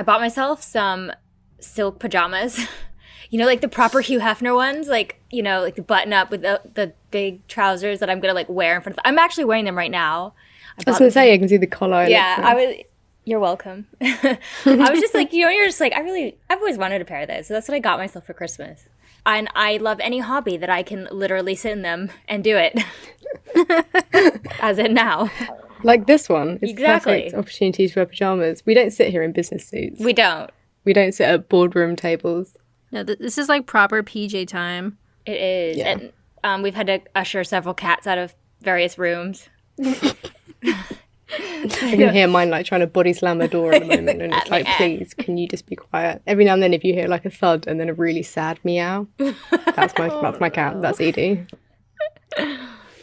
I bought myself some silk pajamas. Like the proper Hugh Hefner ones, like the button up with the big trousers that I'm gonna like wear in front of. I'm actually wearing them right now. I was gonna say, I can see the collar. Yeah, You're welcome. I was just like, you're just like, I've always wanted a pair of those, so that's what I got myself for Christmas. And I love any hobby that I can literally sit in them and do it. As in now. Like this one. It's exactly. Perfect opportunity to wear pajamas. We don't sit here in business suits. We don't. We don't sit at boardroom tables. No, this is like proper PJ time. It is. Yeah. And we've had to usher several cats out of various rooms. I can hear mine like trying to body slam a door at the moment, and it's like, please, can you just be quiet? Every now and then, if you hear like a thud and then a really sad meow, that's my cat. That's Edie.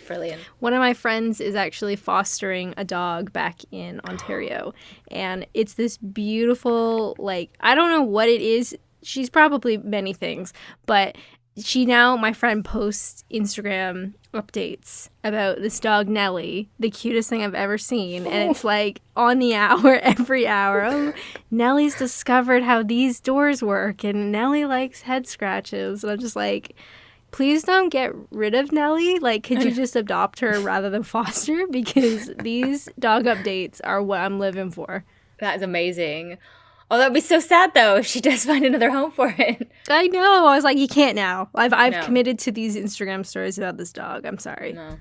Brilliant. One of my friends is actually fostering a dog back in Ontario, and it's this beautiful, like, I don't know what it is. She's probably many things, but my friend posts Instagram updates about this dog, Nellie, the cutest thing I've ever seen. And it's like on the hour, every hour. Oh, Nellie's discovered how these doors work, and Nellie likes head scratches. And I'm just like, please don't get rid of Nellie. Like, could you just adopt her rather than foster? Because these dog updates are what I'm living for. That is amazing. Oh, that would be so sad, though, if she does find another home for it. I know. I was like, you can't now. I've committed to these Instagram stories about this dog. I'm sorry. No.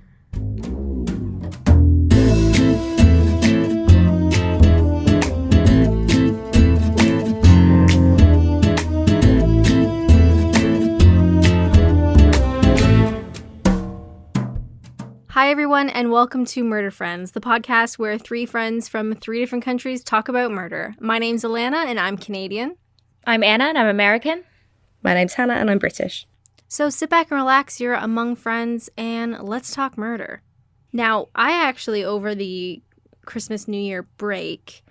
Hi, everyone, and welcome to Murder Friends, the podcast where three friends from 3 different countries talk about murder. My name's Alana, and I'm Canadian. I'm Anna, and I'm American. My name's Hannah, and I'm British. So sit back and relax. You're among friends, and let's talk murder. Now, I actually, over the Christmas New Year break,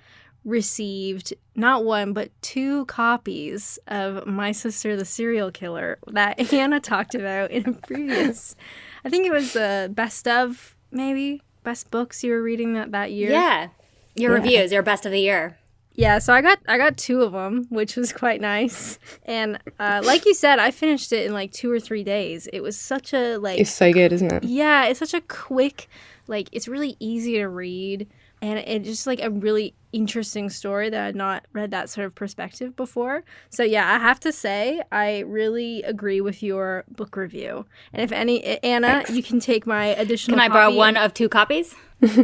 received not one, but 2 copies of My Sister the Serial Killer that Hannah talked about in a previous... I think it was best of, maybe? Best books you were reading that year? Yeah. Your reviews, your best of the year. Yeah, so I got 2 of them, which was quite nice. And like you said, I finished it in like 2 or 3 days. It was such a like... It's so good, isn't it? Yeah, it's such a quick, like, it's really easy to read. And it's just like a really interesting story that I had not read that sort of perspective before. So yeah, I have to say, I really agree with your book review. And if any, Anna, Thanks. You can take my additional Can I borrow one of 2 copies?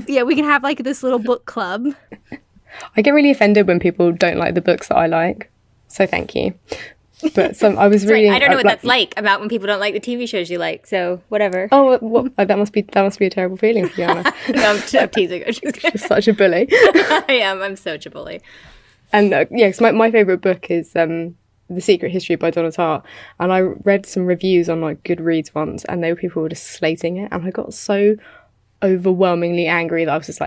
Yeah, we can have like this little book club. I get really offended when people don't like the books that I like. So thank you. But I was reading. I don't know what that's like about when people don't like the TV shows you like. So whatever. Oh, well, that must be a terrible feeling for you, Anna. No, I'm teasing. You're such a bully. I am. I'm such a bully. And because my favorite book is The Secret History by Donna Tartt, and I read some reviews on like Goodreads once, and people were just slating it, and I got so overwhelmingly angry that I just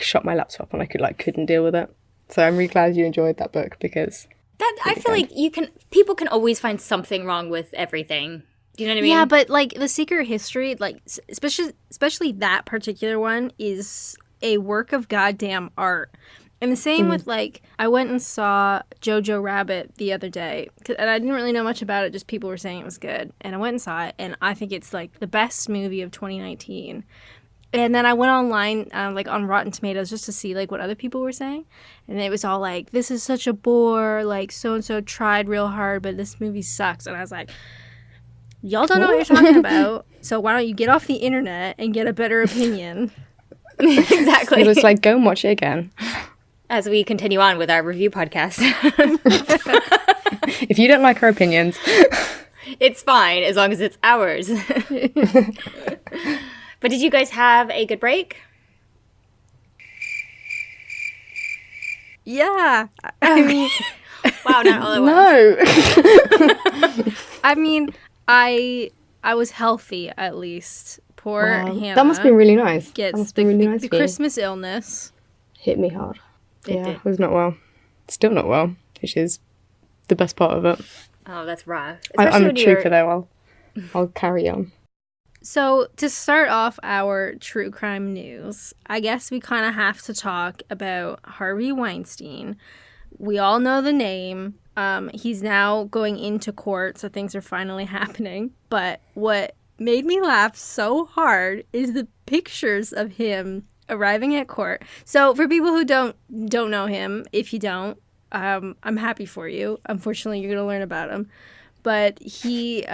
shut my laptop and I couldn't deal with it. So I'm really glad you enjoyed that book because. I feel like people can always find something wrong with everything. Do you know what I mean? Yeah, but like The Secret History, like especially that particular one is a work of goddamn art. And the same with like, I went and saw Jojo Rabbit the other day, and I didn't really know much about it, just people were saying it was good. And I went and saw it, and I think it's like the best movie of 2019. And then I went online, like on Rotten Tomatoes, just to see like what other people were saying. And it was all like, this is such a bore, like so-and-so tried real hard, but this movie sucks. And I was like, y'all don't know what you're talking about, so why don't you get off the internet and get a better opinion? Exactly. It was like, go and watch it again. As we continue on with our review podcast. If you don't like our opinions. It's fine, as long as it's ours. But did you guys have a good break? Yeah. I mean... Wow, not all at once. No. I mean, I was healthy, at least. Poor Hannah. That must be really nice. Gets the Christmas illness. Hit me hard. It did. I was not well. Still not well, which is the best part of it. Oh, that's rough. I'm a trooper, though. I'll carry on. So, to start off our true crime news, I guess we kind of have to talk about Harvey Weinstein, We all know the name. He's now going into court, so things are finally happening. But what made me laugh so hard is the pictures of him arriving at court. So for people who don't know him, if you don't, I'm happy for you. Unfortunately, you're going to learn about him. But he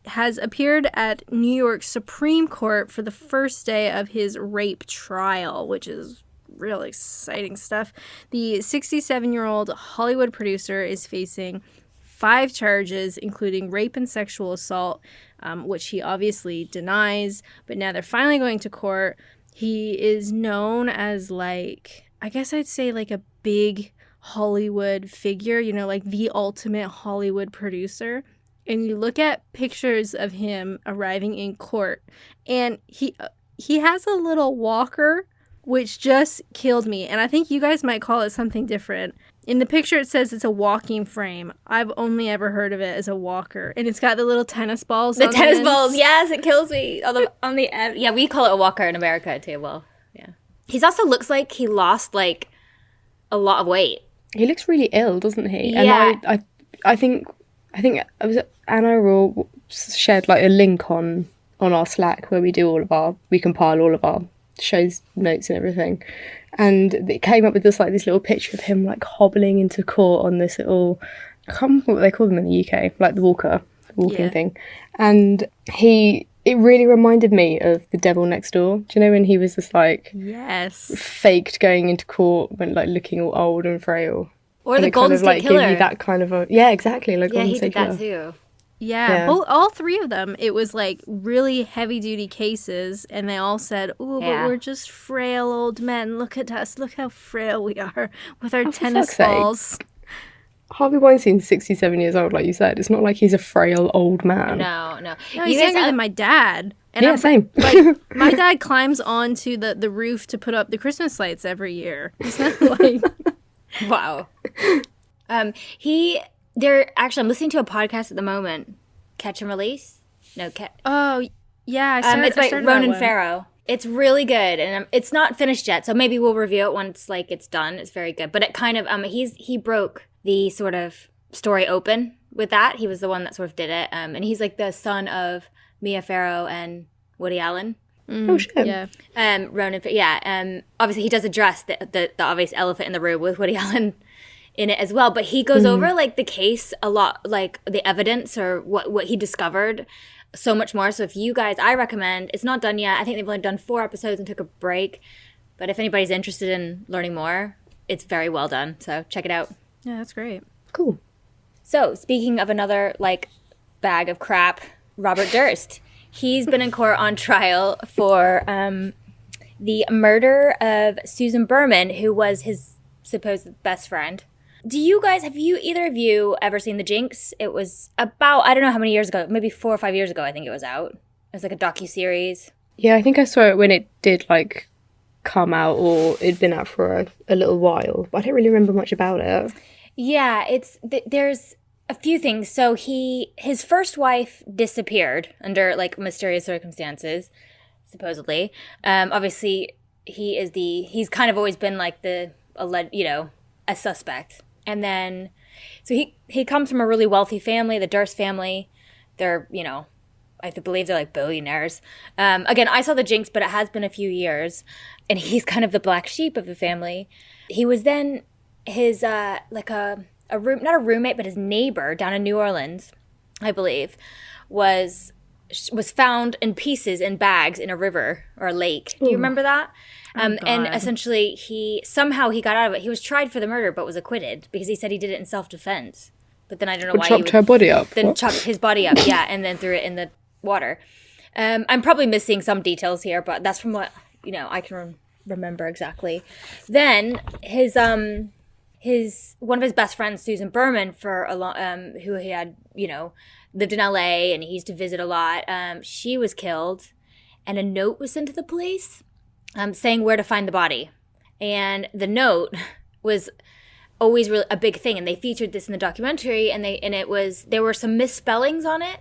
has appeared at New York Supreme Court for the first day of his rape trial, which is real exciting stuff. The 67-year-old Hollywood producer is facing 5 charges, including rape and sexual assault, which he obviously denies. But now they're finally going to court. He is known as, like, I guess I'd say like a big Hollywood figure, you know, like the ultimate Hollywood producer. And you look at pictures of him arriving in court, and he has a little walker, which just killed me. And I think you guys might call it something different. In the picture, it says it's a walking frame. I've only ever heard of it as a walker. And it's got the little tennis balls The on tennis ends. balls, yes, it kills me. On the end. Yeah, we call it a walker in America too. Well, yeah. He's also looks like he lost like a lot of weight. He looks really ill, doesn't he? Yeah. And I think Anna will shared like a link on our Slack where we compile all of our shows notes and everything, and it came up with this little picture of him like hobbling into court on this little, I can't remember what they call them in the UK, like the walking thing, and it really reminded me of The Devil Next Door. Do you know when he was just like Yes. faked going into court when like looking all old and frail? Or And the it kind Golden of, like, State Killer. give you that kind of exactly, like Yeah, Golden he State did that Killer. too. Yeah, Yeah. all 3 of them. It was like really heavy-duty cases, and they all said, "Ooh, Yeah. but we're just frail old men. Look at us. Look how frail we are with our for tennis fuck's sake. balls." Harvey Weinstein's 67 years old, like you said. It's not like he's a frail old man. No. No, You he's guys, younger than my dad. And Yeah, same. Like, my dad climbs onto the roof to put up the Christmas lights every year. It's not like wow. They're actually, I'm listening to a podcast at the moment. Catch and Release? No, oh yeah, it's by started Ronan that one. Farrow. It's really good, and it's not finished yet, so maybe we'll review it once like it's done. It's very good, but it kind of he broke the sort of story open with that. He was the one that sort of did it, and he's like the son of Mia Farrow and Woody Allen. Oh shit. Yeah. Ronan, yeah. Obviously, he does address the obvious elephant in the room with Woody Allen in it as well. But he goes over like the case a lot, like the evidence or what he discovered, so much more. So if you guys, I recommend. It's not done yet. I think they've only done 4 episodes and took a break. But if anybody's interested in learning more, it's very well done. So check it out. Yeah, that's great. Cool. So speaking of another like bag of crap, Robert Durst. He's been in court on trial for the murder of Susan Berman, who was his supposed best friend. Have either of you ever seen The Jinx? It was about, I don't know how many years ago, maybe 4 or 5 years ago, I think it was out. It was like a docuseries. Yeah, I think I saw it when it did like come out, or it'd been out for a little while. But I don't really remember much about it. Yeah, there's a few things. So his first wife disappeared under like mysterious circumstances, supposedly. Obviously, he's kind of always been like a suspect. And then, so he comes from a really wealthy family, the Durst family. They're, I believe they're like billionaires. Again, I saw The Jinx, but it has been a few years. And he's kind of the black sheep of the family. He was then his, not a roommate, but his neighbor down in New Orleans, I believe, was found in pieces in bags in a river or a lake. Do you remember that? And essentially he got out of it. He was tried for the murder, but was acquitted because he said he did it in self-defense. But then I don't know why he chopped her body up. Then What? chopped his body up, yeah, and then threw it in the water. I'm probably missing some details here, but that's from what I can remember exactly. Then his one of his best friends, Susan Berman, for a long, who he had lived in LA and he used to visit a lot. She was killed, and a note was sent to the police saying where to find the body. And the note was always really a big thing, and they featured this in the documentary. And there were some misspellings on it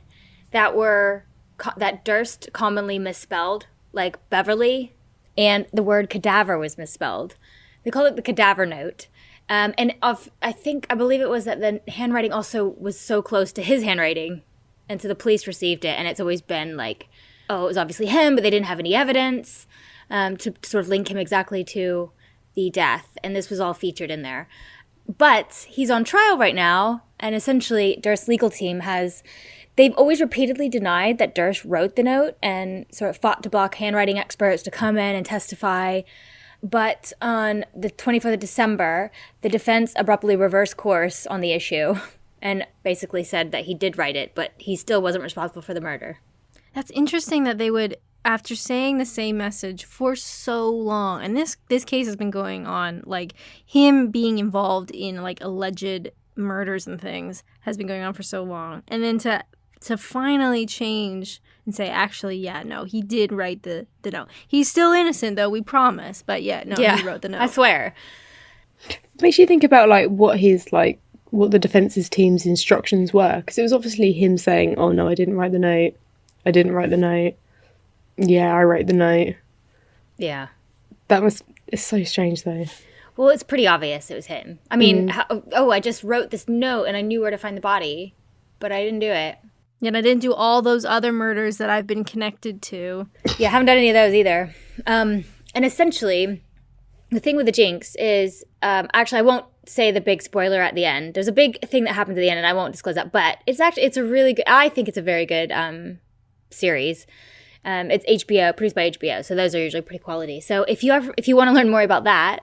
that Durst commonly misspelled, like Beverly, and the word cadaver was misspelled. They called it the Cadaver Note. I believe it was that the handwriting also was so close to his handwriting. And so the police received it, and it's always been like, oh, it was obviously him, but they didn't have any evidence to sort of link him exactly to the death. And this was all featured in there. But he's on trial right now, and essentially Durst's legal team they've always repeatedly denied that Durst wrote the note and sort of fought to block handwriting experts to come in and testify. But on the 24th of December, the defense abruptly reversed course on the issue and basically said that he did write it, but he still wasn't responsible for the murder. That's interesting that they would, after saying the same message for so long, and this case has been going on, like him being involved in like alleged murders and things has been going on for so long, and then to finally change and say, actually, yeah, no, he did write the note. He's still innocent, though, we promise, but he wrote the note. I swear. Makes you think about like what the defense's team's instructions were, because it was obviously him saying, oh no, I didn't write the note. Yeah, I wrote the note. Yeah. It's so strange though. Well, it's pretty obvious it was him. I mean, I just wrote this note and I knew where to find the body, but I didn't do it. And I didn't do all those other murders that I've been connected to. Yeah, I haven't done any of those either. And essentially, the thing with the Jinx is, actually, I won't say the big spoiler at the end. There's a big thing that happens at the end, and I won't disclose that. But it's a really good, I think it's a very good series. It's HBO, produced by HBO, so those are usually pretty quality. So if you want to learn more about that,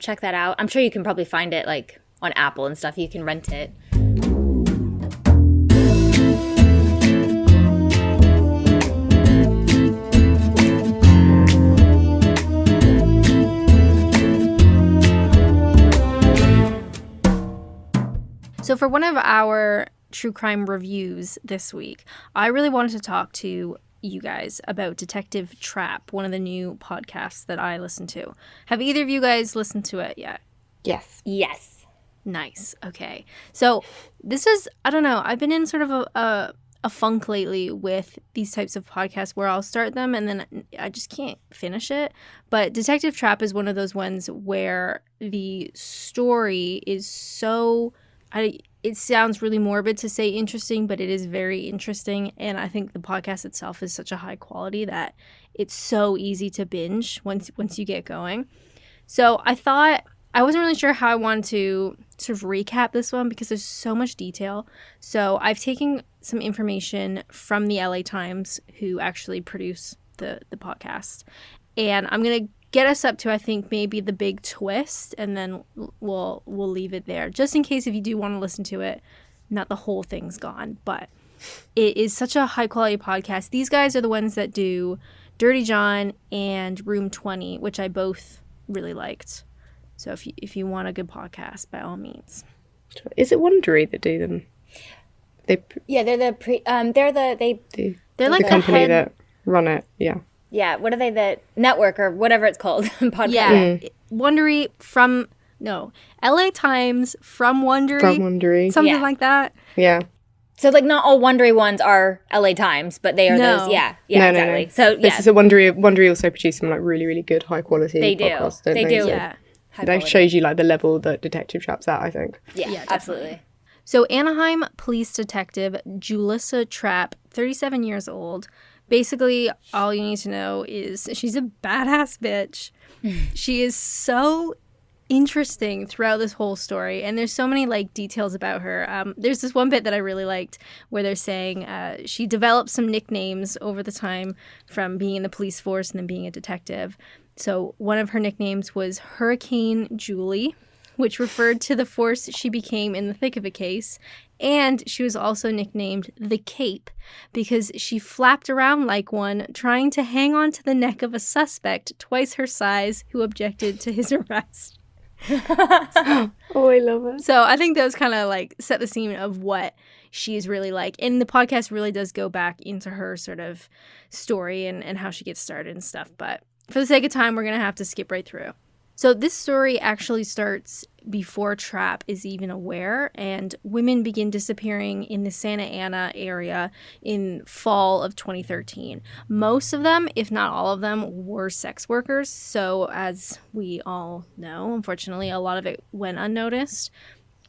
check that out. I'm sure you can probably find it like on Apple and stuff. You can rent it. So for one of our true crime reviews this week, I really wanted to talk to you guys about Detective Trapp, one of the new podcasts that I listen to. Have either of you guys listened to it yet? Yes. Yes. Nice. Okay. So this is, I don't know, I've been in sort of a funk lately with these types of podcasts where I'll start them and then I just can't finish it. But Detective Trapp is one of those ones where the story is so... it sounds really morbid to say interesting, but it is very interesting. And I think the podcast itself is such a high quality that it's so easy to binge once you get going. So I thought, I wasn't really sure how I wanted to sort of recap this one because there's so much detail. So I've taken some information from the LA Times, who actually produce the podcast. And I'm going to get us up to, I think, maybe the big twist, and then we'll leave it there. Just in case if you do want to listen to it, not the whole thing's gone. But it is such a high-quality podcast. These guys are the ones that do Dirty John and Room 20, which I both really liked. So if you want a good podcast, by all means. Is it Wondery that do them? Yeah, they're They're like the company head... that run it. Yeah. Yeah, what are they, the network or whatever it's called? Podcast. Yeah, Wondery from, no, LA Times from Wondery. Something like that. Yeah. So, like, not all Wondery ones are LA Times, but they are those, yeah, no, exactly. No. So, this is a Wondery also produce some, like, really, really good high-quality podcasts, don't they? They do, So yeah. that shows you, like, the level that Detective Trapp's at, I think. Yeah, absolutely. So, Anaheim police detective Julissa Trapp, 37 years old. Basically, all you need to know is she's a badass bitch. She is so interesting throughout this whole story, and there's so many like details about her. There's this one bit that I really liked where they're saying she developed some nicknames over the time from being in the police force and then being a detective. So one of her nicknames was Hurricane Julie, which referred to the force she became in the thick of a case. And she was also nicknamed the Cape because she flapped around like one, trying to hang on to the neck of a suspect twice her size who objected to his arrest. Oh, I love it. So I think those kind of like set the scene of what she's really like. And the podcast really does go back into her sort of story and how she gets started and stuff. But for the sake of time, we're going to have to skip right through. So this story actually starts before Trapp is even aware, and women begin disappearing in the Santa Ana area in fall of 2013. Most of them, if not all of them, were sex workers. So as we all know, unfortunately, a lot of it went unnoticed,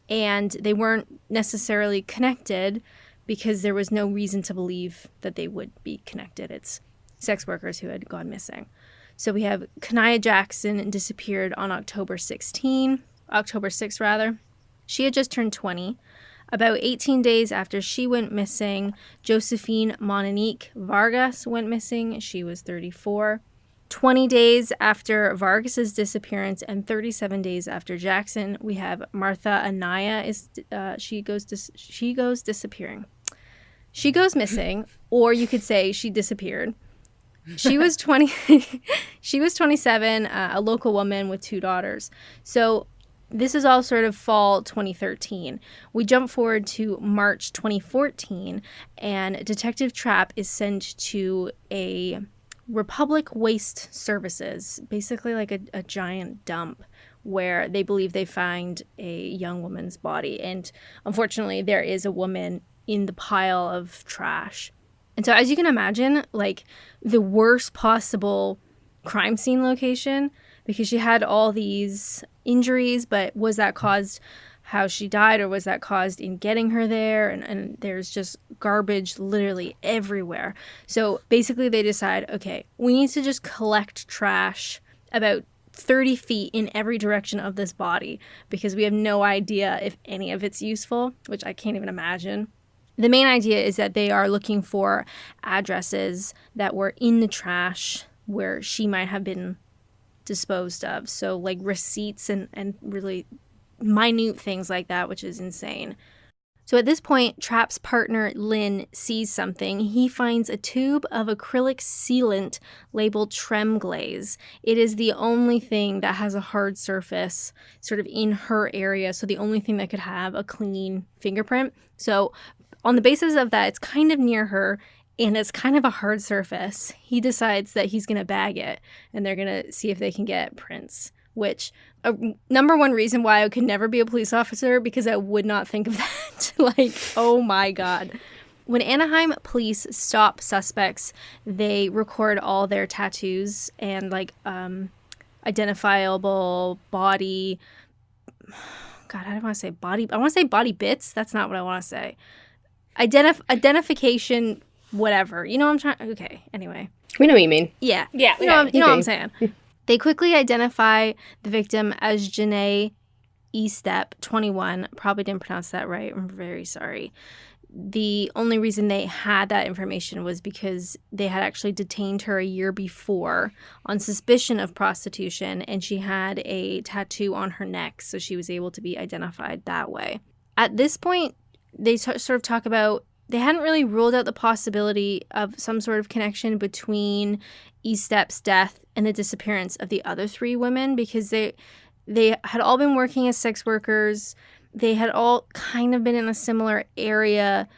and they weren't necessarily connected because there was no reason to believe that they would be connected. It's sex workers who had gone missing. So we have Kania Jackson disappeared on October 6th rather. She had just turned 20. About 18 days after she went missing, Josephine Monique Vargas went missing. She was 34. 20 days after Vargas's disappearance and 37 days after Jackson, we have Martha Anaya. She goes disappearing. She goes missing, or you could say she disappeared. She was 20. She was 27, a local woman with 2 daughters. So this is all sort of fall 2013. We jump forward to March 2014, and Detective Trapp is sent to a Republic Waste Services, basically like a giant dump, where they believe they find a young woman's body. And unfortunately, there is a woman in the pile of trash. And so as you can imagine, like the worst possible crime scene location, because she had all these injuries, but was that caused how she died, or was that caused in getting her there? And there's just garbage literally everywhere. So basically they decide, okay, we need to just collect trash about 30 feet in every direction of this body because we have no idea if any of it's useful, which I can't even imagine. The main idea is that they are looking for addresses that were in the trash where she might have been disposed of. So like receipts and really minute things like that, which is insane. So at this point, Trapp's partner, Lynn, sees something. He finds a tube of acrylic sealant labeled Trem Glaze. It is the only thing that has a hard surface sort of in her area, so the only thing that could have a clean fingerprint. So on the basis of that, it's kind of near her, and it's kind of a hard surface. He decides that he's going to bag it, and they're going to see if they can get prints, which number one reason why I could never be a police officer, because I would not think of that. Like, oh my God. When Anaheim police stop suspects, they record all their tattoos and like identifiable body. God, I don't want to say body. I want to say body bits. That's not what I want to say. Identification, whatever. You know what I'm trying. Okay. Anyway. We know what you mean. Yeah. Yeah. You know what I'm saying. They quickly identify the victim as Janae Estep, 21. Probably didn't pronounce that right. I'm very sorry. The only reason they had that information was because they had actually detained her a year before on suspicion of prostitution, and she had a tattoo on her neck, so she was able to be identified that way. At this point, they sort of talk about they hadn't really ruled out the possibility of some sort of connection between Estep's death and the disappearance of the other 3 women, because they had all been working as sex workers. They had all kind of been in a similar area.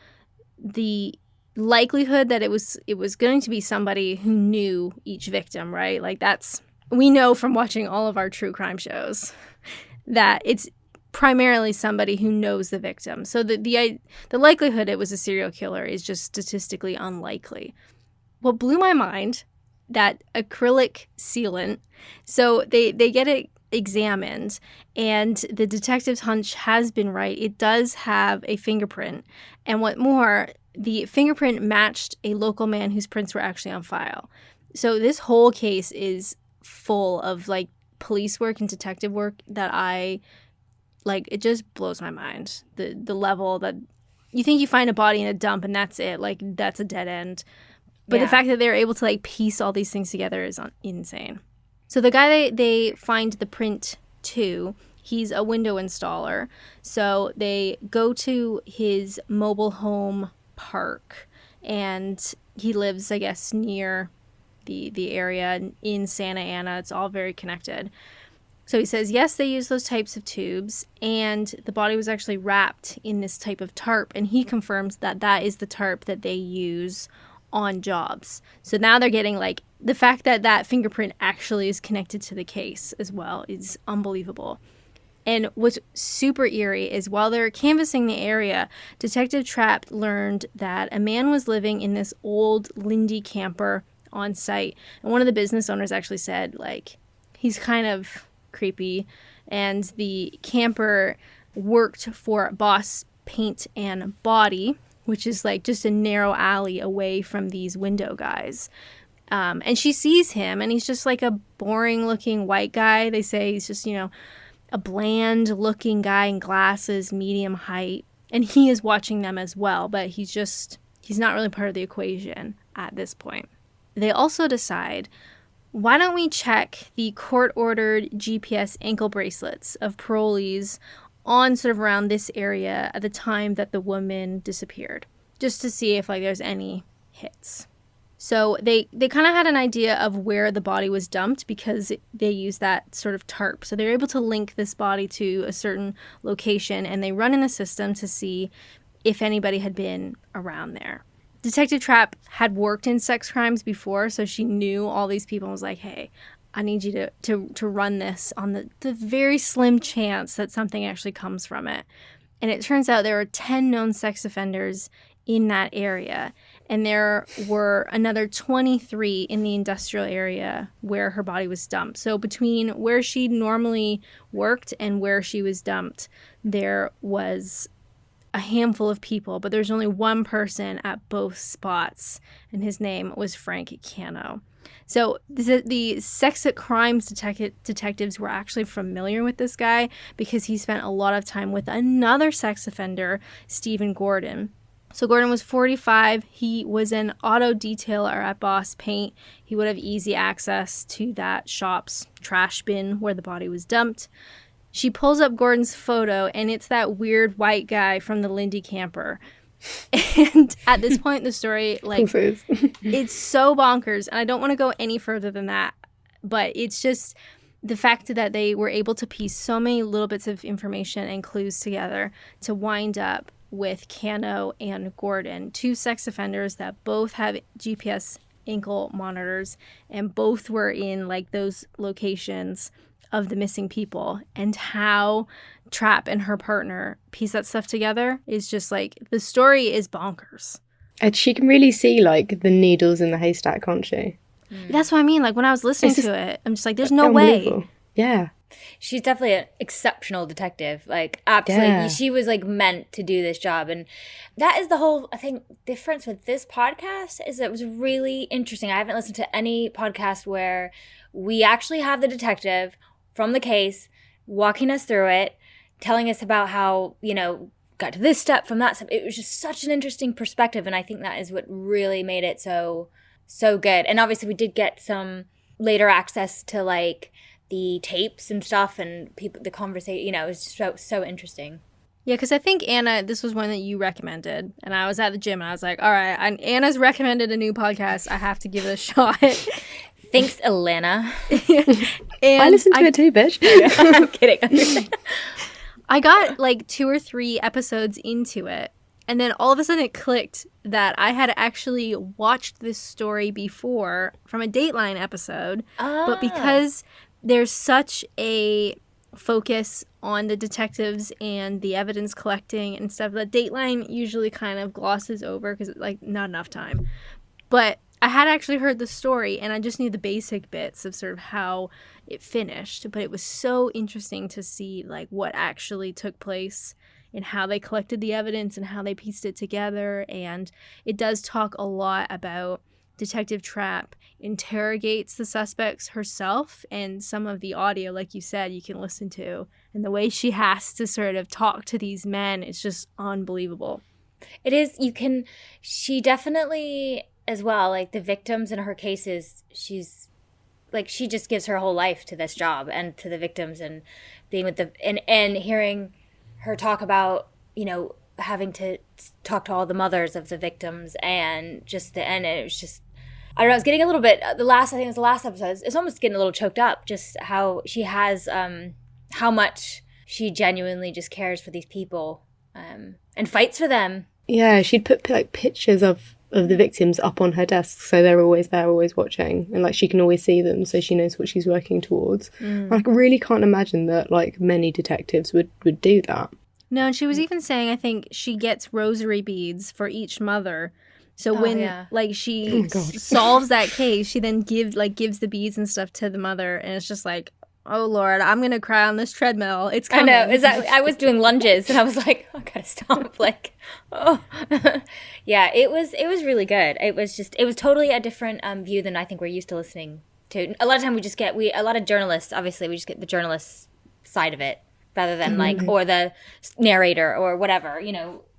The likelihood that it was going to be somebody who knew each victim, right? Like we know from watching all of our true crime shows that it's primarily somebody who knows the victim. So the likelihood it was a serial killer is just statistically unlikely. What blew my mind, that acrylic sealant, so they get it examined, and the detective's hunch has been right. It does have a fingerprint, and what more, the fingerprint matched a local man whose prints were actually on file. So this whole case is full of like police work and detective work that it just blows my mind. The level that you think you find a body in a dump and that's it, like that's a dead end. But the fact that they're able to like piece all these things together is insane. So the guy they find the print to, he's a window installer. So they go to his mobile home park, and he lives, I guess, near the area in Santa Ana. It's all very connected. So he says, yes, they use those types of tubes, and the body was actually wrapped in this type of tarp, and he confirms that that is the tarp that they use on jobs. So now they're getting like the fact that that fingerprint actually is connected to the case as well is unbelievable. And what's super eerie is while they're canvassing the area, Detective Trapp learned that a man was living in this old Lindy camper on site. And one of the business owners actually said, like, he's kind of creepy. And the camper worked for Boss Paint and Body, which is like just a narrow alley away from these window guys. And she sees him, and he's just like a boring-looking white guy. They say he's just, a bland-looking guy in glasses, medium height. And he is watching them as well, but he's not really part of the equation at this point. They also decide, why don't we check the court-ordered GPS ankle bracelets of parolees on sort of around this area at the time that the woman disappeared, just to see if there's any hits. So they kind of had an idea of where the body was dumped because they used that sort of tarp. So they were able to link this body to a certain location, and they run in the system to see if anybody had been around there. Detective Trapp had worked in sex crimes before, so she knew all these people and was like, hey, I need you to run this on the very slim chance that something actually comes from it. And it turns out there were 10 known sex offenders in that area. And there were another 23 in the industrial area where her body was dumped. So between where she normally worked and where she was dumped, there was a handful of people, but there's only one person at both spots, and his name was Frank Cano. So the sex crimes detectives were actually familiar with this guy because he spent a lot of time with another sex offender, Stephen Gordon. So Gordon was 45. He was an auto detailer at Boss Paint. He would have easy access to that shop's trash bin where the body was dumped. She pulls up Gordon's photo, and it's that weird white guy from the Lindy camper. And at this point in the story, it's so bonkers. And I don't want to go any further than that. But it's just the fact that they were able to piece so many little bits of information and clues together to wind up with Cano and Gordon, two sex offenders that both have GPS ankle monitors and both were in those locations of the missing people, and how Trapp and her partner piece that stuff together is just the story is bonkers. And she can really see the needles in the haystack, can't she? That's what I mean. When I was listening to it, I'm just there's no way. Yeah. She's definitely an exceptional detective. Absolutely. Yeah. She was meant to do this job. And that is the whole, I think, difference with this podcast is it was really interesting. I haven't listened to any podcast where we actually have the detective from the case walking us through it, telling us about how, got to this step from that step. It was just such an interesting perspective. And I think that is what really made it so good. And obviously we did get some later access to the tapes and stuff and people, the conversation, it was just so interesting. Yeah, because I think Anna, this was one that you recommended, and I was at the gym and I was like, all right, Anna's recommended a new podcast. I have to give it a shot. Thanks, Elena. I listened to it too, bitch. I'm kidding. I got 2 or 3 episodes into it, and then all of a sudden it clicked that I had actually watched this story before from a Dateline episode, but because there's such a focus on the detectives and the evidence collecting and stuff that Dateline usually kind of glosses over because it's not enough time. But I had actually heard the story and I just knew the basic bits of sort of how it finished. But it was so interesting to see what actually took place and how they collected the evidence and how they pieced it together. And it does talk a lot about Detective Trapp interrogates the suspects herself, and some of the audio, like you said, you can listen to, and the way she has to sort of talk to these men is just unbelievable. It is. She definitely, as well, the victims in her cases, she's she just gives her whole life to this job and to the victims, and being with and hearing her talk about having to talk to all the mothers of the victims, and just the end. It was just, I don't know, I was getting a little bit, I think it was the last episode, it's almost getting a little choked up, just how she has, how much she genuinely just cares for these people, and fights for them. Yeah, she'd put pictures of of the victims up on her desk, so they're always there, always watching, and like she can always see them, so she knows what she's working towards. I really can't imagine that like many detectives would do that. No, and she was even saying, I think she gets rosary beads for each mother. So when like she solves that case, she then gives the beads and stuff to the mother, and it's just like, oh Lord, I'm gonna cry on this treadmill. It's coming. I know. Exactly. I was doing lunges, and I was like, oh, I gotta stop. Like, oh, yeah. It was really good. It was totally a different view than I think we're used to listening to. A lot of time a lot of journalists. Obviously, we just get the journalist side of it rather than like or the narrator or whatever.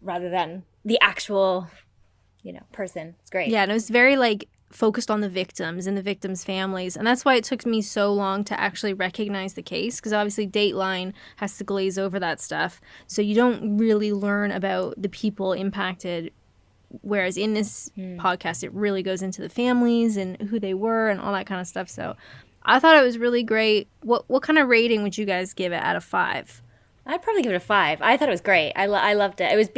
Rather than the actual person. It's great. Yeah, and it was very like focused on the victims and the victims' families, and that's why it took me so long to actually recognize the case, because obviously Dateline has to glaze over that stuff, so you don't really learn about the people impacted, whereas in this podcast it really goes into the families and who they were and all that kind of stuff. So I thought it was really great. What kind of rating would you guys give it out of 5? I'd probably give it a 5. I thought it was great. I loved it. It was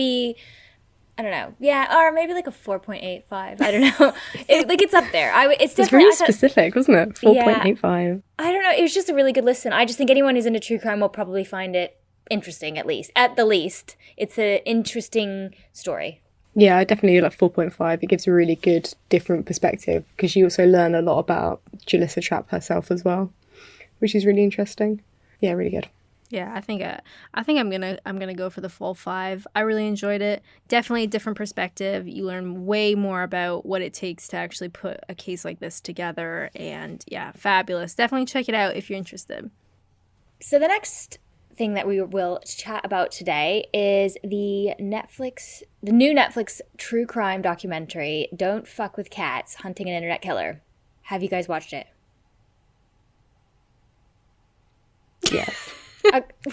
I don't know. Yeah, or maybe like a 4.85. I don't know. It's up there. It's very specific, wasn't it? 4.85. I don't know. It was just a really good listen. I just think anyone who's into true crime will probably find it interesting, at least. At the least, it's an interesting story. Yeah, I definitely like 4.5. It gives a really good, different perspective, because you also learn a lot about Julissa Trapp herself as well, which is really interesting. Yeah, really good. Yeah, I think I'm gonna go for the full 5. I really enjoyed it. Definitely a different perspective. You learn way more about what it takes to actually put a case like this together, and yeah, fabulous. Definitely check it out if you're interested. So the next thing that we will chat about today is the new Netflix true crime documentary, Don't Fuck with Cats: Hunting an Internet Killer. Have you guys watched it? Yes.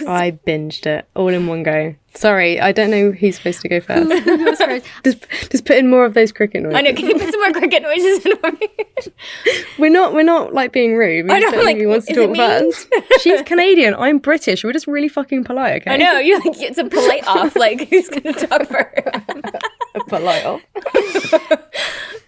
I binged it all in one go. Sorry, I don't know who's supposed to go first. Who goes first? Just put in more of those cricket noises. I know. Can you put some more cricket noises in? We're not like being rude. We just don't think he wants to talk first. She's Canadian. I'm British. We're just really fucking polite, okay? I know. It's a polite off. Like, who's gonna talk first? A polite off.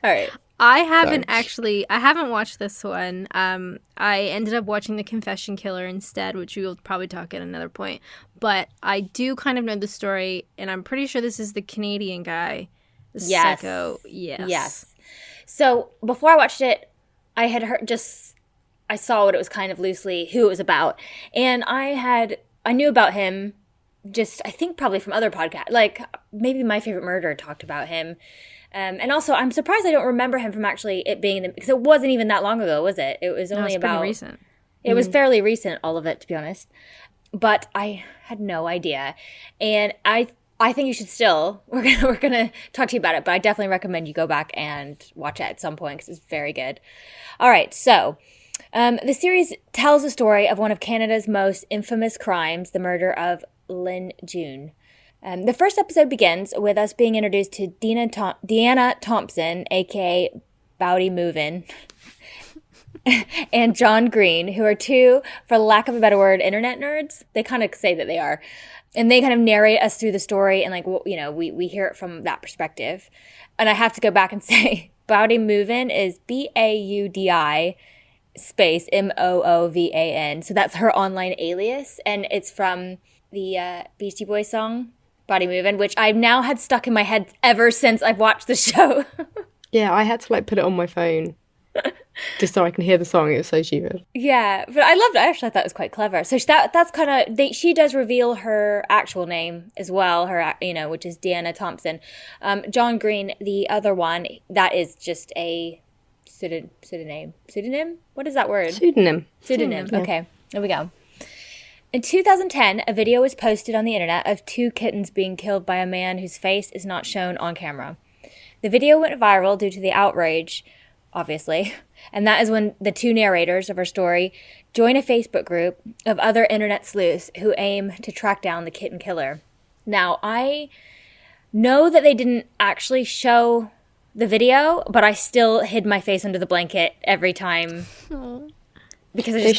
All right. I haven't watched this one. I ended up watching The Confession Killer instead, which we will probably talk at another point. But I do kind of know the story, and I'm pretty sure this is the Canadian guy. The psycho. Yes. So before I watched it, I had I saw what it was kind of loosely, who it was about. And I knew about him just, I think probably from other podcasts. Like, maybe My Favorite Murder talked about him. And also, I'm surprised I don't remember him from actually it being because it wasn't even that long ago, was it? It was only about pretty recent. It was fairly recent, all of it, to be honest. But I had no idea, and I think you should still. We're gonna talk to you about it, but I definitely recommend you go back and watch it at some point because it's very good. All right, so the series tells the story of one of Canada's most infamous crimes, the murder of Lynn June. The first episode begins with us being introduced to Deanna Thompson, a.k.a. Bowdy Movin', and John Green, who are two, for lack of a better word, internet nerds. They kind of say that they are. And they kind of narrate us through the story, and we hear it from that perspective. And I have to go back and say, Bowdy Movin' is Baudi space Moovan. So that's her online alias, and it's from the Beastie Boys song, Body Movin', which I've now had stuck in my head ever since I've watched the show. Yeah, I had to put it on my phone just so I can hear the song. It was so stupid. Yeah, but I loved it. I actually thought that was quite clever. So that's kind of, she does reveal her actual name as well, which is Deanna Thompson. John Green, the other one, that is just a pseudonym. Pseudonym? What is that word? Pseudonym. Yeah. Okay, there we go. In 2010, a video was posted on the internet of 2 kittens being killed by a man whose face is not shown on camera. The video went viral due to the outrage, obviously, and that is when the 2 narrators of our story join a Facebook group of other internet sleuths who aim to track down the kitten killer. Now, I know that they didn't actually show the video, but I still hid my face under the blanket every time. Aww. Because they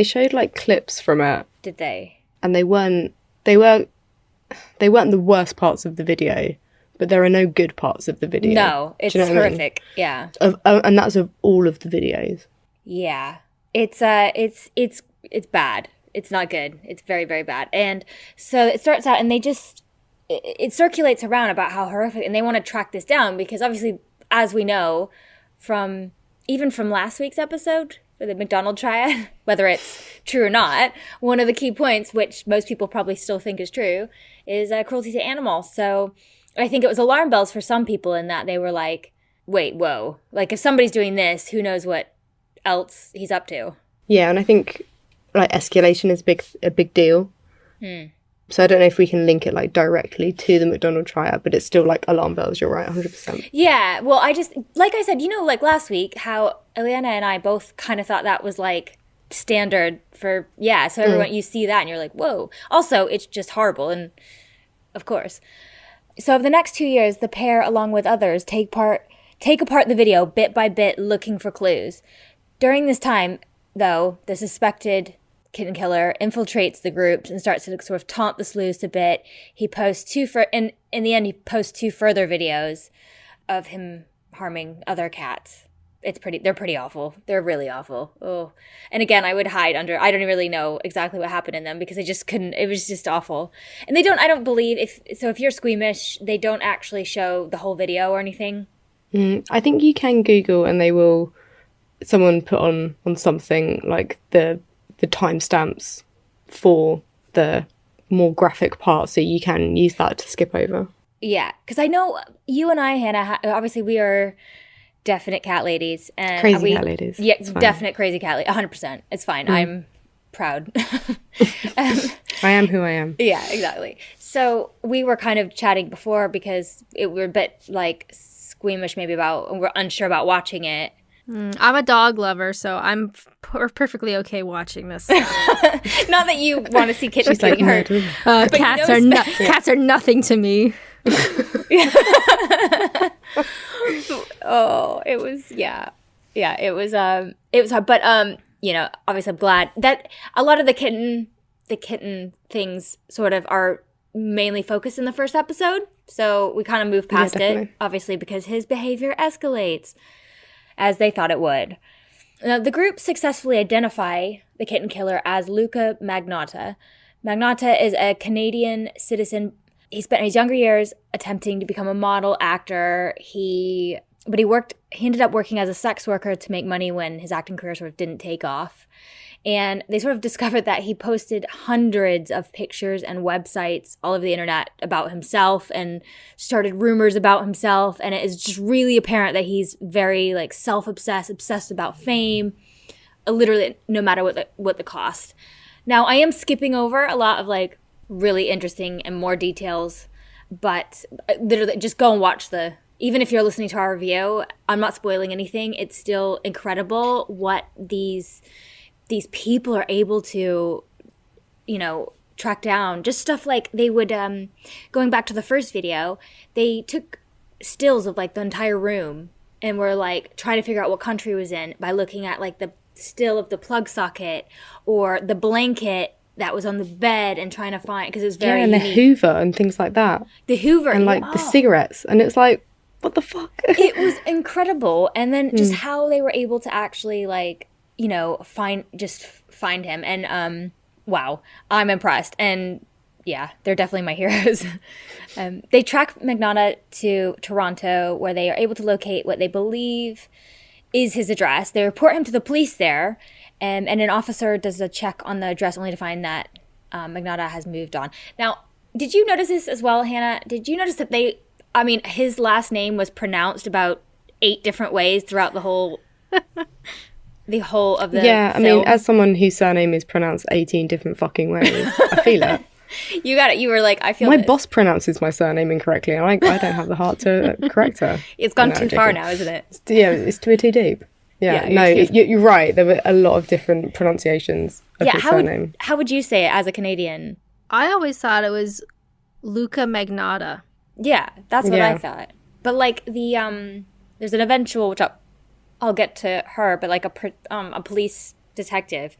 showed clips from it. Did they? And they weren't the worst parts of the video, but there are no good parts of the video. No, it's horrific. Yeah. And that's of all of the videos. Yeah. It's bad. It's not good. It's very, very bad. And so it starts out, and it circulates around about how horrific, and they want to track this down because obviously, as we know, even from last week's episode, for the McDonald triad, whether it's true or not, one of the key points, which most people probably still think is true, is cruelty to animals. So I think it was alarm bells for some people in that they were like, wait, whoa. Like, if somebody's doing this, who knows what else he's up to? Yeah, and I think, like, escalation is a big deal. So I don't know if we can link it, like, directly to the McDonald triad, but it's still, like, alarm bells. You're right, 100%. Yeah, well, like I said, like last week, how Eliana and I both kind of thought that was, like, standard for, so everyone, you see that and you're like, whoa. Also, it's just horrible, and of course. So over the next 2 years, the pair, along with others, take apart the video bit by bit, looking for clues. During this time, though, the suspected kitten killer infiltrates the groups and starts to sort of taunt the sleuths a bit. He posts in the end, he posts 2 further videos of him harming other cats. They're pretty awful. They're really awful. Oh, and again, I would hide under, I don't really know exactly what happened in them because I just couldn't, it was just awful. And I don't believe, if you're squeamish, they don't actually show the whole video or anything. I think you can Google and someone put on something like the timestamps for the more graphic part, so you can use that to skip over. Yeah, because I know you and I, Hannah, obviously we are definite cat ladies. And crazy cat ladies. Yeah, definite crazy cat lady. 100%. It's fine. I'm proud. I am who I am. Yeah, exactly. So we were kind of chatting before because we're a bit like squeamish maybe we're unsure about watching it. I'm a dog lover, so I'm perfectly okay watching this stuff. Not that you want to see kittens getting hurt. Cats are nothing to me. Oh, it was it was hard, but obviously I'm glad that a lot of the kitten things sort of are mainly focused in the first episode, so we kind of moved past it, obviously, because his behavior escalates as they thought it would. Now, the group successfully identify the kitten killer as Luka Magnotta. Magnotta is a Canadian citizen. He spent his younger years attempting to become a model actor. He ended up working as a sex worker to make money when his acting career sort of didn't take off. And they sort of discovered that he posted hundreds of pictures and websites all over the internet about himself and started rumors about himself. And it is just really apparent that he's very like obsessed about fame, literally no matter what the cost. Now, I am skipping over a lot of like really interesting and more details, but literally just go and watch even if you're listening to our review, I'm not spoiling anything. It's still incredible what these people are able to, track down. Just stuff like they would, going back to the first video, they took stills of like the entire room and were like trying to figure out what country it was in by looking at like the still of the plug socket or the blanket that was on the bed and trying to find, because it was very and the unique. Hoover and things like that. The Hoover. And like the cigarettes. And it's like, what the fuck? It was incredible. And then just how they were able to actually like, find him. And wow, I'm impressed. And yeah, they're definitely my heroes. They track Magnotta to Toronto, where they are able to locate what they believe is his address. They report him to the police there, and an officer does a check on the address only to find that Magnotta has moved on. Now, did you notice this as well, Hannah? Did you notice that his last name was pronounced about 8 different ways throughout the whole of the film? As someone whose surname is pronounced 18 different fucking ways, I feel it. You got it. You were like, I feel my this. boss pronounces my surname incorrectly, and I don't have the heart to correct her. It's gone too far now, isn't it? It's too deep. Yeah, you're right. There were a lot of different pronunciations of his surname. How would you say it as a Canadian? I always thought it was Luka Magnotta. Yeah, that's what I thought. But like there's an eventual, which I'll get to her, but like a police detective,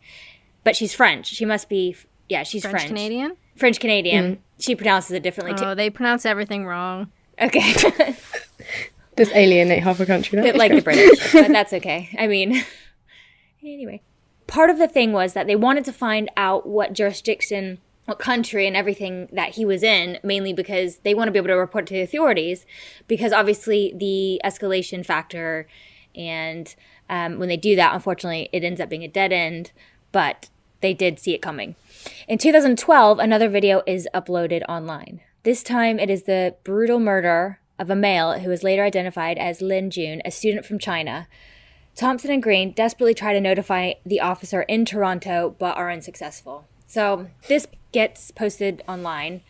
but she's French. She must be, she's French. Canadian? French Canadian. She pronounces it differently too. Oh, they pronounce everything wrong. Okay. Just alienate half a country. Bit like the British, but that's okay. I mean, anyway. Part of the thing was that they wanted to find out what jurisdiction, what country and everything that he was in, mainly because they want to be able to report to the authorities, because obviously the escalation factor, and when they do that, unfortunately, it ends up being a dead end, but they did see it coming. In 2012, another video is uploaded online. This time it is the brutal murder of a male who was later identified as Lin Jun, a student from China. Thompson and Green desperately try to notify the officer in Toronto, but are unsuccessful. So this gets posted online,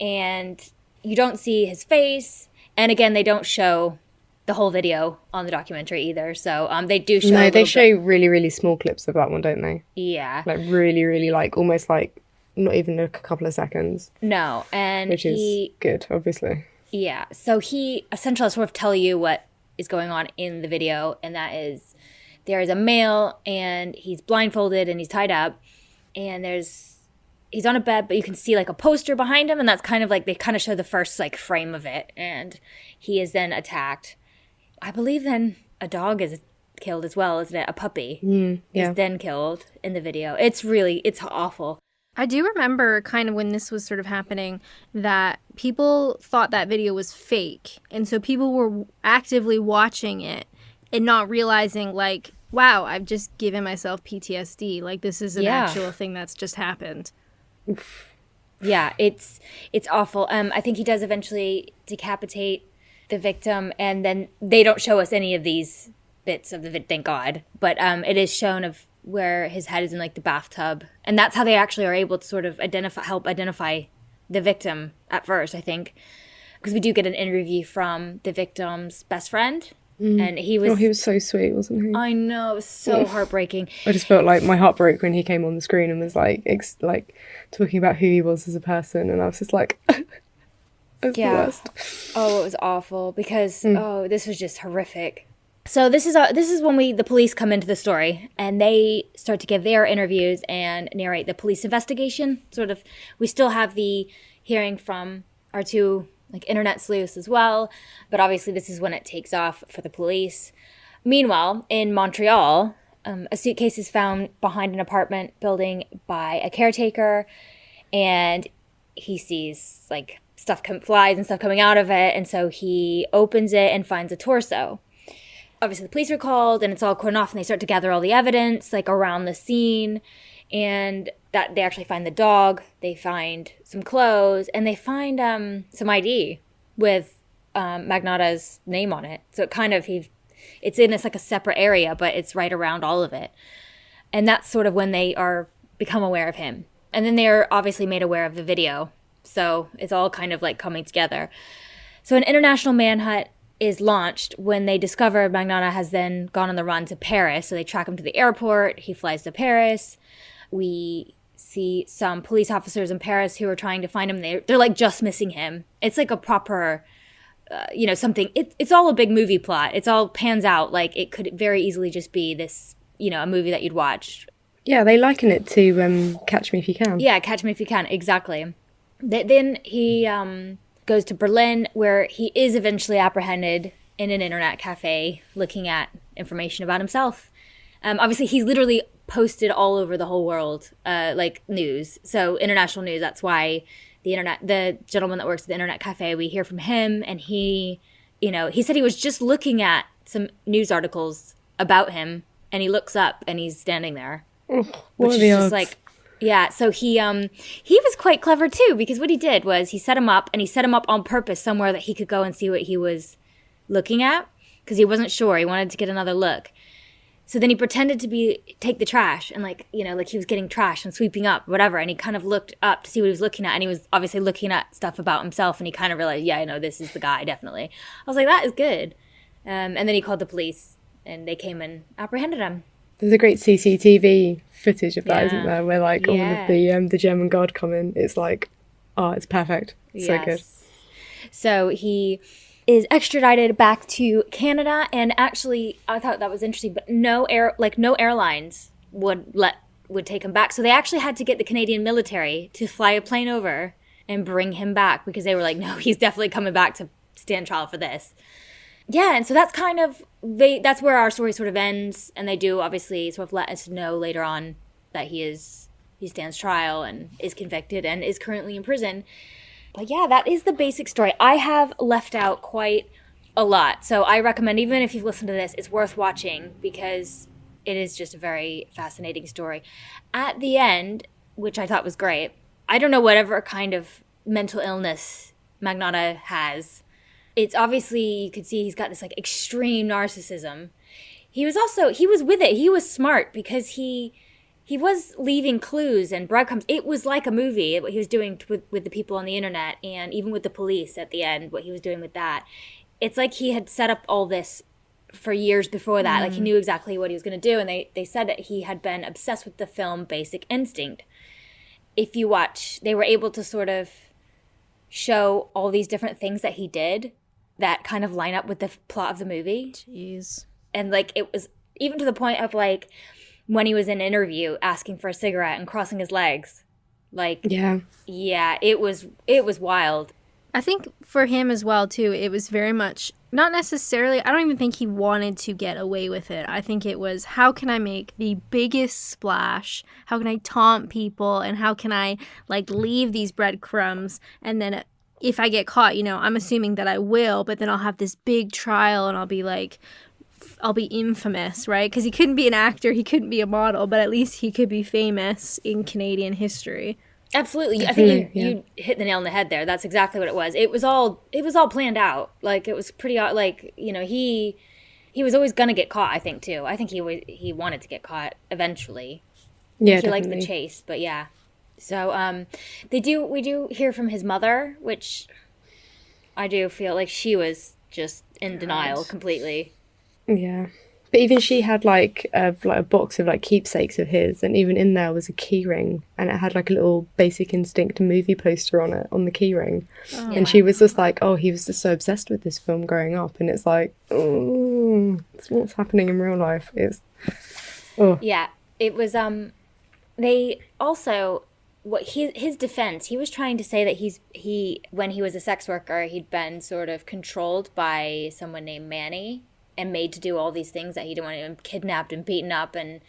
and you don't see his face. And again, they don't show the whole video on the documentary either. So they do show. No, they show really, really small clips of that one, don't they? Yeah. Like really, really, like almost like not even a couple of seconds. No, and which is good, obviously. Yeah. So he essentially sort of tell you what is going on in the video, and that is there is a male and he's blindfolded and he's tied up, and he's on a bed, but you can see like a poster behind him, and that's kind of like they kind of show the first like frame of it, and he is then attacked. I believe then a dog is killed as well, isn't it? A puppy is then killed in the video. It's awful. I do remember kind of when this was sort of happening that people thought that video was fake. And so people were actively watching it and not realizing like, wow, I've just given myself PTSD. Like this is an actual thing that's just happened. Yeah, it's awful. I think he does eventually decapitate the victim, and then they don't show us any of these bits of the video, thank God. But it is shown of where his head is in like the bathtub, and that's how they actually are able to sort of help identify the victim at first, I think, because we do get an interview from the victim's best friend, and he was so sweet, wasn't he? I know, it was so heartbreaking. I just felt like my heart broke when he came on the screen and was like talking about who he was as a person, and I was just like it's the worst. Oh, it was awful because this was just horrific. So this is when the police come into the story, and they start to give their interviews and narrate the police investigation. Sort of, we still have the hearing from our two like internet sleuths as well, but obviously this is when it takes off for the police. Meanwhile, in Montreal, a suitcase is found behind an apartment building by a caretaker, and he sees like flies and stuff coming out of it, and so he opens it and finds a torso. Obviously, the police are called, and it's all cordoned off, and they start to gather all the evidence, like, around the scene, and that they actually find the dog, they find some clothes, and they find some ID with Magnotta's name on it. So it kind of, it's in like a separate area, but it's right around all of it. And that's sort of when they become aware of him. And then they're obviously made aware of the video. So it's all kind of like coming together. So an international manhunt is launched when they discover Magnotta has then gone on the run to Paris. So they track him to the airport. He flies to Paris. We see some police officers in Paris who are trying to find him. They're like just missing him. It's like a proper, something. It's all a big movie plot. It's all pans out. Like it could very easily just be this, a movie that you'd watch. Yeah, they liken it to Catch Me If You Can. Yeah, Catch Me If You Can. Exactly. Then he goes to Berlin, where he is eventually apprehended in an internet cafe looking at information about himself. Obviously, he's literally posted all over the whole world, like news. So international news. That's why the gentleman that works at the internet cafe, we hear from him, and he said he was just looking at some news articles about him, and he looks up and he's standing there, which is just like. Yeah, so he was quite clever too, because what he did was he set him up on purpose somewhere that he could go and see what he was looking at, because he wasn't sure. He wanted to get another look. So then he pretended to take the trash, and like he was getting trash and sweeping up, whatever, and he kind of looked up to see what he was looking at, and he was obviously looking at stuff about himself, and he kind of realized, yeah, I know this is the guy, definitely. I was like, that is good. And then he called the police, and they came and apprehended him. There's a great CCTV footage of that, isn't there? Where like all of the German guard come in. It's like, it's perfect. It's so good. So he is extradited back to Canada, and actually, I thought that was interesting. But no airlines would take him back. So they actually had to get the Canadian military to fly a plane over and bring him back, because they were like, no, he's definitely coming back to stand trial for this. Yeah, and so that's kind of that's where our story sort of ends, and they do obviously sort of let us know later on that he stands trial and is convicted and is currently in prison. But yeah, that is the basic story. I have left out quite a lot, so I recommend, even if you've listened to this, it's worth watching because it is just a very fascinating story. At the end, which I thought was great, I don't know whatever kind of mental illness Magnotta has. It's obviously, you could see he's got this like extreme narcissism. He was with it. He was smart because he was leaving clues and breadcrumbs. It was like a movie, what he was doing with the people on the internet, and even with the police at the end, what he was doing with that. It's like he had set up all this for years before that. Like he knew exactly what he was going to do, and they said that he had been obsessed with the film Basic Instinct. If you watch, they were able to sort of show all these different things that he did that kind of line up with the plot of the movie. Jeez. And like it was even to the point of like when he was in an interview asking for a cigarette and crossing his legs. Like yeah, it was wild. I think for him as well too, it was very much not necessarily, I don't even think he wanted to get away with it. I think it was, how can I make the biggest splash? How can I taunt people? And how can I like leave these breadcrumbs? And then if I get caught, you know, I'm assuming that I will, but then I'll have this big trial and I'll be infamous, right? Because he couldn't be an actor, he couldn't be a model, but at least he could be famous in Canadian history. Absolutely. Definitely, I think you hit the nail on the head there. That's exactly what it was. It was all planned out. Like it was pretty, like, you know, he was always going to get caught, I think too. I think he wanted to get caught eventually. Yeah, he liked the chase, but yeah. So we do hear from his mother, which I do feel like she was just in denial completely. Yeah. But even she had like a box of like keepsakes of his, and even in there was a key ring, and it had like a little Basic Instinct movie poster on it, on the key ring. Oh, and she was just like, oh, he was just so obsessed with this film growing up, and it's like, oh, it's what's happening in real life. Yeah, it was they also, what his defense, he was trying to say that he when he was a sex worker, he'd been sort of controlled by someone named Manny and made to do all these things that he didn't want to, and kidnapped and beaten up and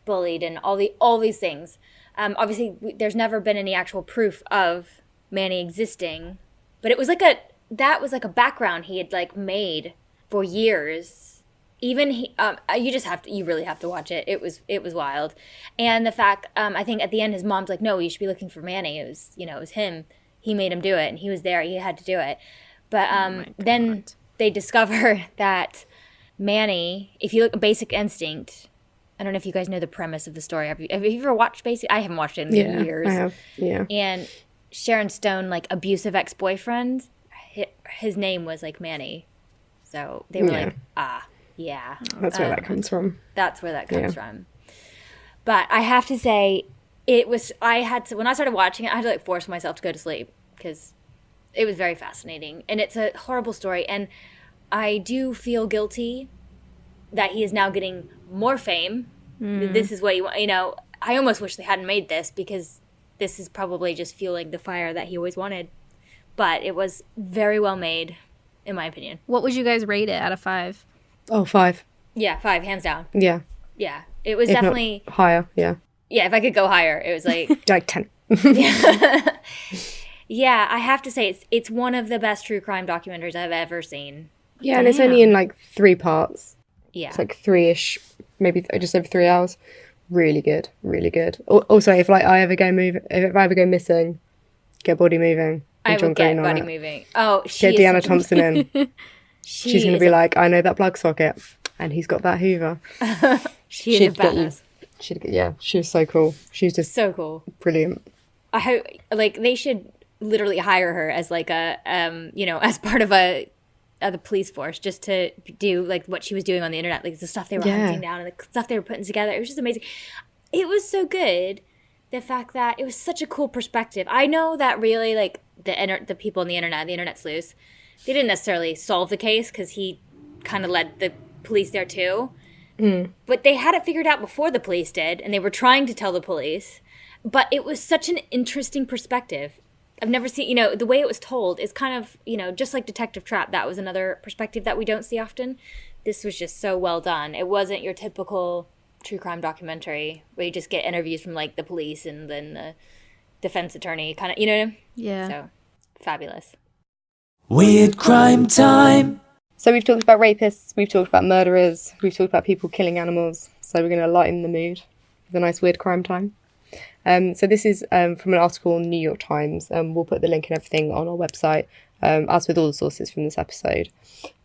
bullied and all these things. Obviously, there's never been any actual proof of Manny existing, but it was like a background he had like made for years. Even you really have to watch it. It was wild, and the fact I think at the end his mom's like, no, you should be looking for Manny. It was him. He made him do it, and he was there. He had to do it, but then they discover that Manny, if you look at Basic Instinct, I don't know if you guys know the premise of the story. Have you ever watched Basic? I haven't watched it in years. I have. Yeah. And Sharon Stone, like abusive ex-boyfriend, his name was like Manny, so they were like, yeah. That's where that comes from. That's where that comes from. But I have to say, when I started watching it, I had to like force myself to go to sleep because it was very fascinating, and it's a horrible story, and I do feel guilty that he is now getting more fame. This is what you know. I almost wish they hadn't made this because this is probably just fueling the fire that he always wanted. But it was very well made, in my opinion. What would you guys rate it out of 5? Oh, 5. Yeah, 5, hands down. Yeah. Yeah, it was if definitely not higher. Yeah. Yeah, if I could go higher, it was like like 10. Yeah, I have to say it's one of the best true crime documentaries I've ever seen. Yeah, and it's only in like 3 parts. Yeah. It's like 3-ish, maybe just over 3 hours. Really good, really good. Also, if I ever go missing, get Body Moving. I will get Body Moving. Oh, get Deanna Thompson in. She's going to be like, I know that plug socket, and he's got that Hoover. She's a badass. She was so cool. She's just so cool. Brilliant. I hope they should literally hire her as like a as part of the police force, just to do like what she was doing on the internet, like the stuff they were hunting down and the stuff they were putting together. It was just amazing. It was so good. The fact that it was such a cool perspective. I know that really like the people on the internet sleuths, they didn't necessarily solve the case because he kind of led the police there too. But they had it figured out before the police did, and they were trying to tell the police. But it was such an interesting perspective. I've never seen, the way it was told is kind of, just like Detective Trapp, that was another perspective that we don't see often. This was just so well done. It wasn't your typical true crime documentary where you just get interviews from like the police and then the defense attorney kind of, Yeah. So fabulous. Weird crime time. So we've talked about rapists, we've talked about murderers, we've talked about people killing animals. So we're going to lighten the mood with a nice weird crime time. So this is from an article in the New York Times. We'll put the link and everything on our website, as with all the sources from this episode.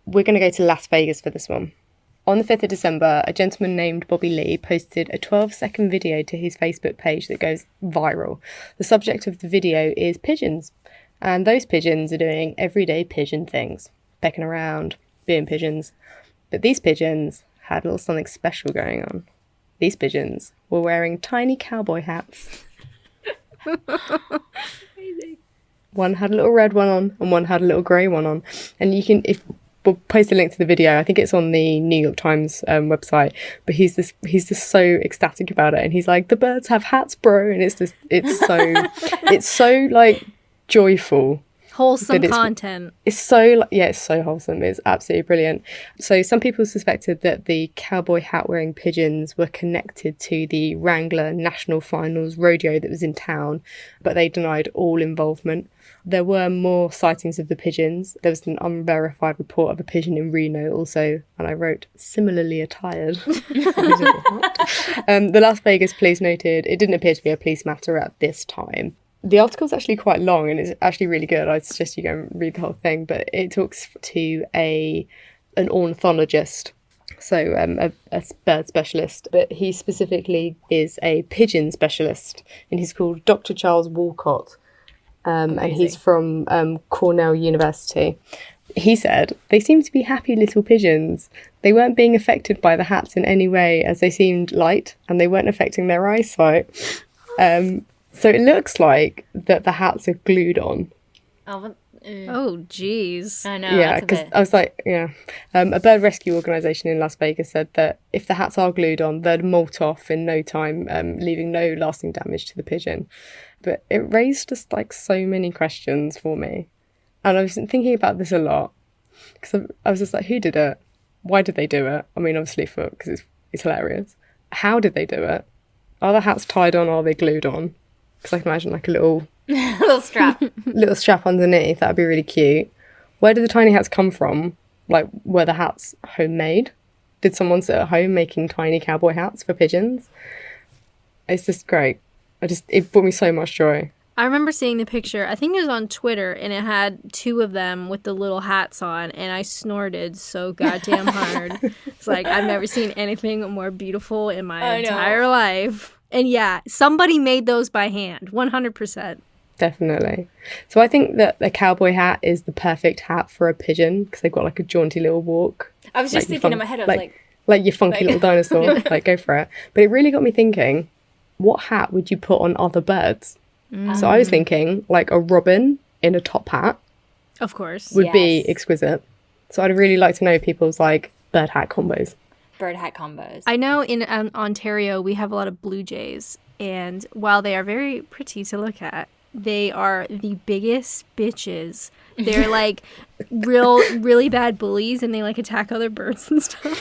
We're going to go to Las Vegas for this one. On the 5th of December, a gentleman named Bobby Lee posted a 12-second video to his Facebook page that goes viral. The subject of the video is pigeons, and those pigeons are doing everyday pigeon things, pecking around, being pigeons. But these pigeons had a little something special going on. These pigeons were wearing tiny cowboy hats. Amazing. One had a little red one on and one had a little grey one on. And we'll post a link to the video. I think it's on the New York Times website. But he's just so ecstatic about it, and he's like, "The birds have hats, bro!" And it's so like joyful. Wholesome content. It's so wholesome. It's absolutely brilliant. So some people suspected that the cowboy hat wearing pigeons were connected to the Wrangler National Finals rodeo that was in town, but they denied all involvement. There were more sightings of the pigeons. There was an unverified report of a pigeon in Reno also, and I wrote, similarly attired. The Las Vegas police noted it didn't appear to be a police matter at this time. The article's actually quite long and it's actually really good. I'd suggest you go and read the whole thing, but it talks to an ornithologist, so a bird specialist, but he specifically is a pigeon specialist, and he's called Dr. Charles Walcott, and he's from Cornell University. He said, "They seemed to be happy little pigeons. They weren't being affected by the hats in any way, as they seemed light and they weren't affecting their eyesight." So it looks like that the hats are glued on. Oh, jeez. I know. Yeah, because I was like, yeah. A bird rescue organisation in Las Vegas said that if the hats are glued on, they'd molt off in no time, leaving no lasting damage to the pigeon. But it raised just like so many questions for me. And I was thinking about this a lot. Because I was just like, who did it? Why did they do it? I mean, obviously because it's hilarious. How did they do it? Are the hats tied on or are they glued on? Because I can imagine like a little little strap underneath. That'd be really cute. Where did the tiny hats come from? Like, were the hats homemade? Did someone sit at home making tiny cowboy hats for pigeons? It's just great. It brought me so much joy. I remember seeing the picture. I think it was on Twitter, and it had two of them with the little hats on, and I snorted so goddamn hard. It's like, I've never seen anything more beautiful in my entire life. And yeah, somebody made those by hand, 100%. Definitely. So I think that the cowboy hat is the perfect hat for a pigeon because they've got like a jaunty little walk. I was just thinking in my head, I was like your funky little dinosaur, like go for it. But it really got me thinking, what hat would you put on other birds? So I was thinking like a robin in a top hat. Of course. Would be exquisite. So I'd really like to know people's like bird hat combos. Bird hat combos. I know in Ontario we have a lot of blue jays, and while they are very pretty to look at, they are the biggest bitches. They're like really bad bullies, and they like attack other birds and stuff.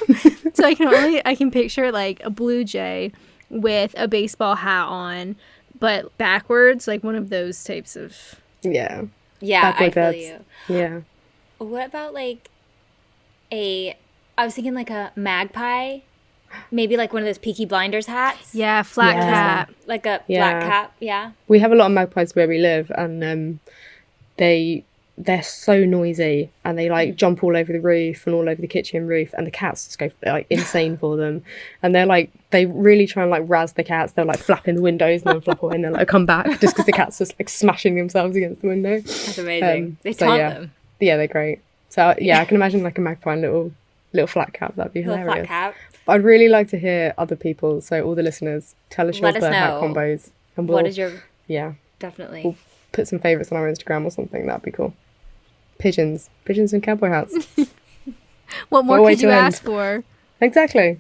So I can picture like a blue jay with a baseball hat on, but backwards, like one of those types of yeah, I feel you. Yeah. What about like I was thinking like a magpie, maybe like one of those Peaky Blinders hats. Yeah, flat cap. Like a flat cap, yeah. We have a lot of magpies where we live, and they're so noisy, and they like jump all over the roof and all over the kitchen roof, and the cats just go like insane for them. And they really try and like razz the cats. They'll like flap in the windows and then flap away and then like come back just because the cats just like smashing themselves against the window. That's amazing. They taunt them. Yeah, they're great. So yeah, I can imagine like a magpie and little flat cap. That'd be hilarious. Little flat cap. But I'd really like to hear other people. So all the listeners, tell us your bird hat combos. And what is your... Yeah. Definitely. We'll put some favourites on our Instagram or something. That'd be cool. Pigeons and cowboy hats. What more could you ask for? Exactly.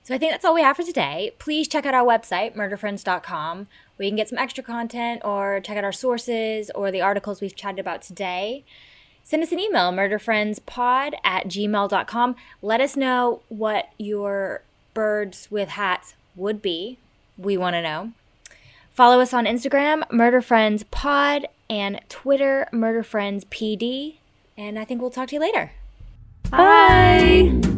So I think that's all we have for today. Please check out our website, murderfriends.com, where you can get some extra content or check out our sources or the articles we've chatted about today. Send us an email, murderfriendspod@gmail.com. Let us know what your birds with hats would be. We want to know. Follow us on Instagram, murderfriendspod, and Twitter, murderfriendspd. And I think we'll talk to you later. Bye.